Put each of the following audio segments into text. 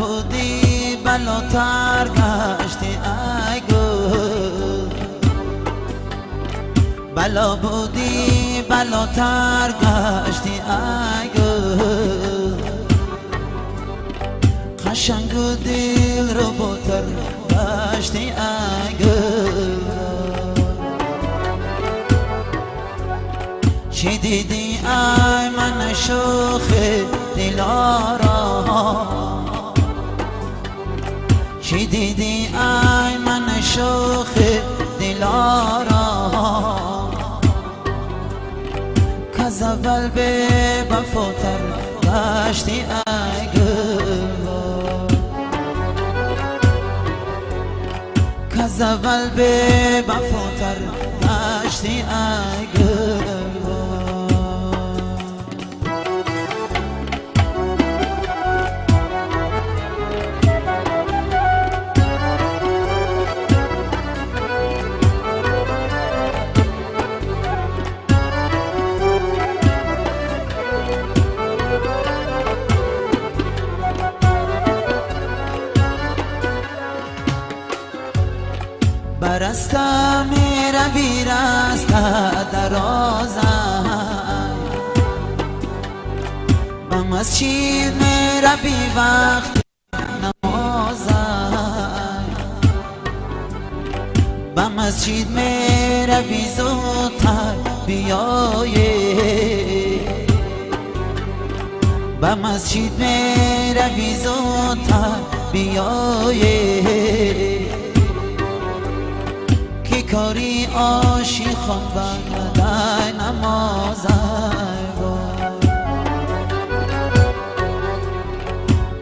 بودی بلاتر گشتی ای گل، بلا بودی بلاتر گشتی ای گل، قشنگ و دل رو باتر گشتی ای گل. چی دیدی ای من شوخ دلارا، چی دیدی ای من شوخ دلارا، کز اول به وفاتر گشتی ای گل، کز اول به وفاتر گشتی ای گل. برسته میروی رسته درازه، به مسجد میروی وقت نمازه، به مسجد میروی زودتر بیایی، به مسجد میروی زودتر بیایی، کی کاری آشی خان بردای نمازه،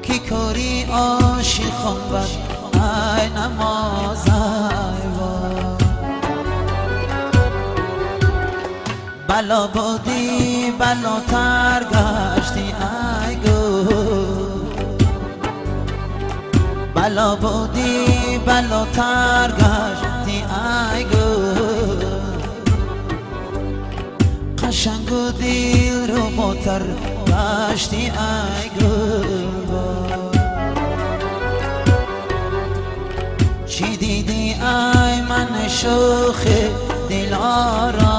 کی کاری آشی خان بردای نمازه، بلا بودی بلاتر گشتی ای گل، بلا بودی بلاتر گشتی ای گل، قشنگ و دل رو باتر گشتی ای گل. چی دیدی ای من شوخ دلارا،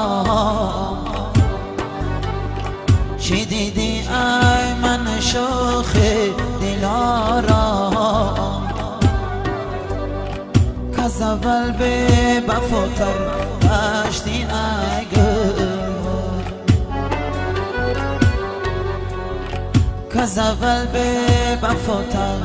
چی دیدی ای من شوخ دلارا، کز اول به وفاتر گشتی ای گل، کز اول به وفاتر